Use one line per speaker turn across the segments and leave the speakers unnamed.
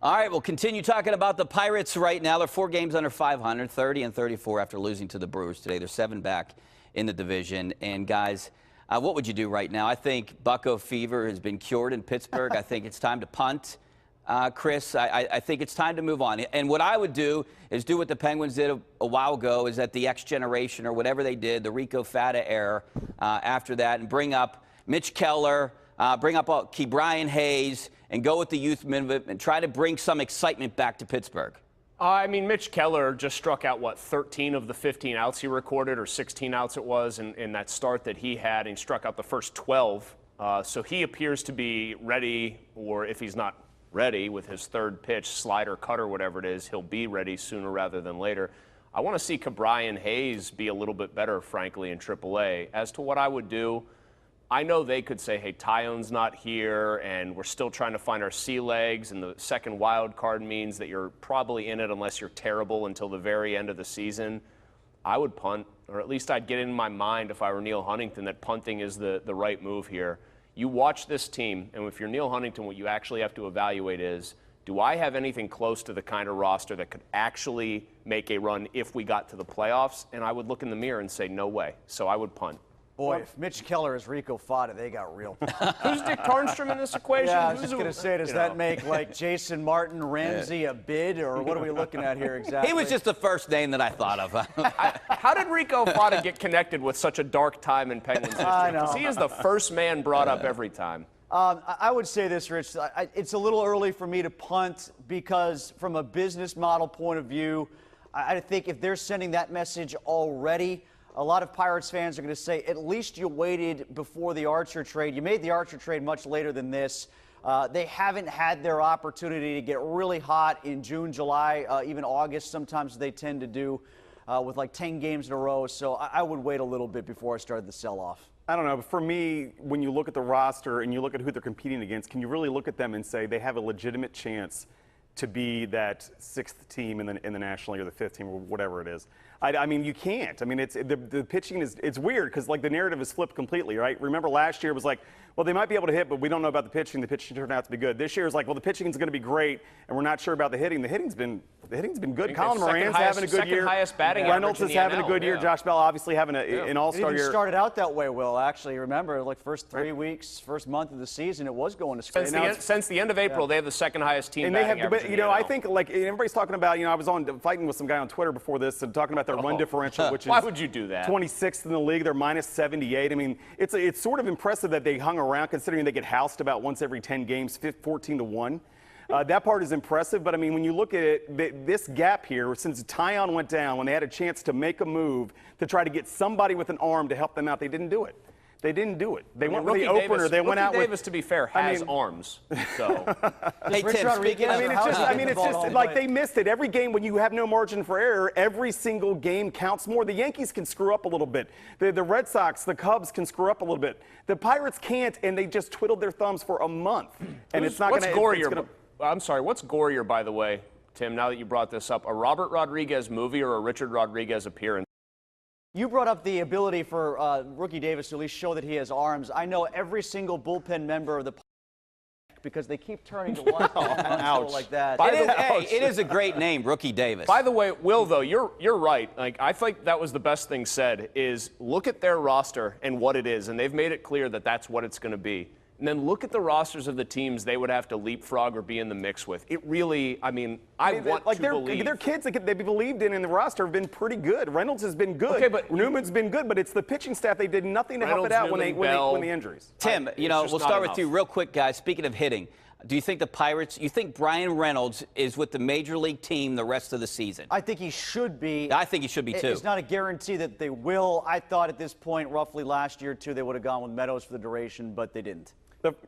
All right, we'll continue talking about the Pirates right now. They're 4 games under 500, 30 and 34 after losing to the Brewers today. They're 7 back in the division. And, guys, what would you do right now? I think Bucco fever has been cured in Pittsburgh. I think it's time to punt. Chris, I think it's time to move on. And what I would do is do what the Penguins did a while ago, is that the X generation or whatever they did, the Rico Fata era after that, and bring up Mitch Keller, bring up Ke'Bryan Hayes, and go with the youth movement and try to bring some excitement back to Pittsburgh.
I mean, Mitch Keller just struck out, what, 13 of the 15 outs he recorded, or 16 outs it was in that start that he had, and he struck out the first 12. So he appears to be ready, or if he's not ready with his third pitch, slider, cutter, whatever it is, he'll be ready sooner rather than later. I want to see Ke'Bryan Hayes be a little bit better, frankly, in AAA. As to what I would do, I know they could say, hey, Tyone's not here, and we're still trying to find our sea legs, and the second wild card means that you're probably in it unless you're terrible until the very end of the season. I would punt, or at least I'd get in my mind if I were Neil Huntington that punting is the right move here. You watch this team, and if you're Neil Huntington, what you actually have to evaluate is, do I have anything close to the kind of roster that could actually make a run if we got to the playoffs? And I would look in the mirror and say, no way. So I would punt.
Boy, if Mitch Keller is Rico Fata, they got real.
Who's Dick Tarnstrom in this equation?
Yeah, I was just going to say, does that make, like, Jason Martin Ramsey a bid, or what are we looking at here exactly?
He was just the first name that I thought of.
How did Rico Fata get connected with such a dark time in Penguins history? Because he is the first man brought up every time.
I would say this, Rich. It's a little early for me to punt because from a business model point of view, I think if they're sending that message already, a lot of Pirates fans are going to say, at least you waited before the Archer trade. You made the Archer trade much later than this. They haven't had their opportunity to get really hot in June, July, even August. Sometimes they tend to do with like 10 games in a row. So I would wait a little bit before I started the sell-off.
I don't know. For me, when you look at the roster and you look at who they're competing against, can you really look at them and say they have a legitimate chance to be that 6th team in the National League, or the 5th team, or whatever it is? I mean, you can't. I mean, the pitching it's weird because, like, the narrative is flipped completely, right? Remember last year it was like, well, they might be able to hit, but we don't know about the pitching. The pitching turned out to be good. This year is like, well, the pitching is going to be great, and we're not sure about the hitting. The hitting's been good. Colin Moran's having a good year.
Highest batting
Reynolds is having a good year.
Yeah.
Josh Bell obviously having an all-star year.
It started out that way, Will. Actually, remember, like first 3 weeks, first month of the season, it was going to score.
Since the end of April, they have the second highest team batting average.
But, you know, I think, like, everybody's talking about, you know, I was fighting with some guy on Twitter before this and talking about their run differential, which is
why would you do that?
26th in the league. They're minus 78. I mean, it's sort of impressive that they hung around, considering they get housed about once every 10 games, 14-1. That part is impressive, but I mean, when you look at it, this gap here, since Tyon went down, when they had a chance to make a move to try to get somebody with an arm to help them out, they didn't do it. They didn't do it. They went with the opener. They went out with
Davis, to be fair, has arms. So,
hey, Tim, speaking of,
it's just like they missed it. Every game, when you have no margin for error, every single game counts more. The Yankees can screw up a little bit. The Red Sox, the Cubs can screw up a little bit. The Pirates can't, and they just twiddled their thumbs for a month. And it's not going to.
I'm sorry. What's gorier, by the way, Tim? Now that you brought this up, a Robert Rodriguez movie or a Richard Rodriguez appearance?
You brought up the ability for Rookie Davis to at least show that he has arms. I know every single bullpen member of the because they keep turning to one like that.
It is a great name, Rookie Davis.
By the way, Will, though, you're right. Like, I think that was the best thing said, is look at their roster and what it is, and they've made it clear that that's what it's going to be. And then look at the rosters of the teams they would have to leapfrog or be in the mix with. It really, I mean, I want to believe.
Their kids that they believed in the roster have been pretty good. Reynolds has been good.
Okay, but
Newman's been good, but it's the pitching staff. They did nothing to help it out when the injuries.
Tim, you know, we'll start with you real quick, guys. Speaking of hitting, do you think the Pirates, you think Brian Reynolds is with the Major League team the rest of the season?
I think he should be.
I think he should be, too.
It's not a guarantee that they will. I thought at this point, roughly last year, too, they would have gone with Meadows for the duration, but they didn't.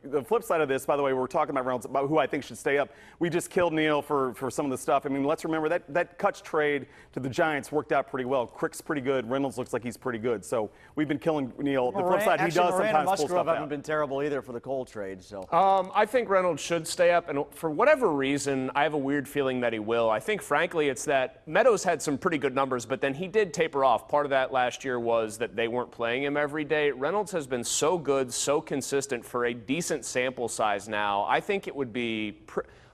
The flip side of this, by the way, we're talking about Reynolds, about who I think should stay up. We just killed Neil for some of the stuff. I mean, let's remember that Kutch trade to the Giants worked out pretty well. Crick's pretty good. Reynolds looks like he's pretty good. So we've been killing Neil. The flip side, he does sometimes pull stuff out.
Haven't been terrible either for the Cole trade. So
I think Reynolds should stay up, and for whatever reason, I have a weird feeling that he will. I think, frankly, it's that Meadows had some pretty good numbers, but then he did taper off. Part of that last year was that they weren't playing him every day. Reynolds has been so good, so consistent for a decent sample size now, I think it would be,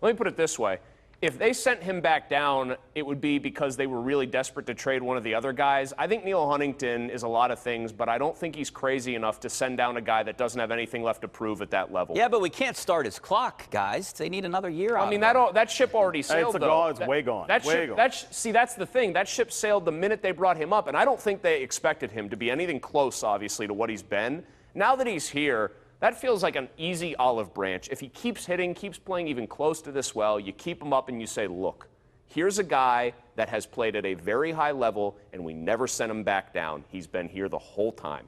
let me put it this way. If they sent him back down, it would be because they were really desperate to trade one of the other guys. I think Neil Huntington is a lot of things, but I don't think he's crazy enough to send down a guy that doesn't have anything left to prove at that level.
Yeah, but we can't start his clock, guys. They need another year out.
I mean,
of him.
that ship already sailed, though.
It's way gone.
See, that's the thing. That ship sailed the minute they brought him up, and I don't think they expected him to be anything close, obviously, to what he's been. Now that he's here, that feels like an easy olive branch. If he keeps hitting, keeps playing even close to this well, you keep him up and you say, look, here's a guy that has played at a very high level, and we never sent him back down. He's been here the whole time.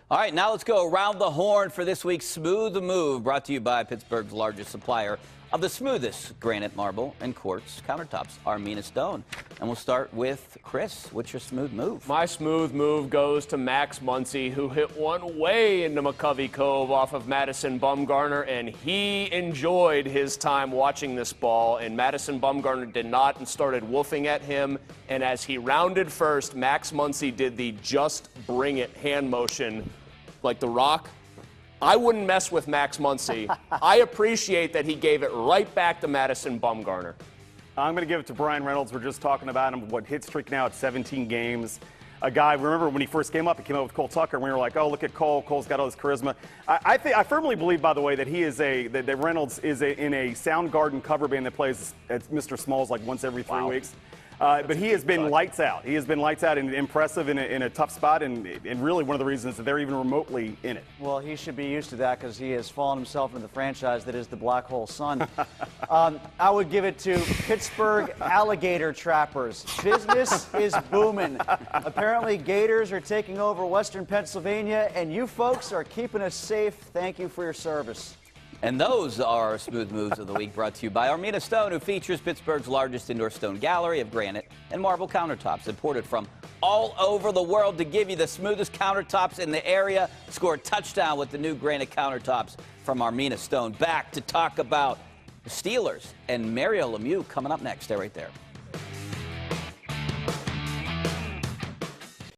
All right, now let's go around the horn for this week's Smooth Move, brought to you by Pittsburgh's largest supplier of the smoothest granite, marble, and quartz countertops, Armina Stone. And we'll start with Chris. What's your smooth move?
My smooth move goes to Max Muncy, who hit one way into McCovey Cove off of Madison Bumgarner, and he enjoyed his time watching this ball, and Madison Bumgarner did not and started woofing at him. And as he rounded first, Max Muncy did the just bring it hand motion like The Rock. I wouldn't mess with Max Muncy. I appreciate that he gave it right back to Madison Bumgarner.
I'm going to give it to Brian Reynolds. We're just talking about him, hit streak now at 17 games. A guy, remember when he first came up, he came up with Cole Tucker, and we were like, oh, look at Cole. Cole's got all this charisma. I firmly believe, by the way, that that Reynolds is in a Soundgarden cover band that plays at Mr. Smalls like once every 3 weeks. But he has been lights out. He has been lights out and impressive in a tough spot, and really one of the reasons that they're even remotely in it.
Well, he should be used to that because he has fallen himself into the franchise that is the Black Hole Sun. I would give it to Pittsburgh alligator trappers. Business is booming. Apparently, gators are taking over Western Pennsylvania, and you folks are keeping us safe. Thank you for your service.
And those are our Smooth Moves of the Week, brought to you by Armina Stone, who features Pittsburgh's largest indoor stone gallery of granite and marble countertops, imported from all over the world to give you the smoothest countertops in the area. Score a touchdown with the new granite countertops from Armina Stone. Back to talk about the Steelers and Mario Lemieux coming up next. Stay right there.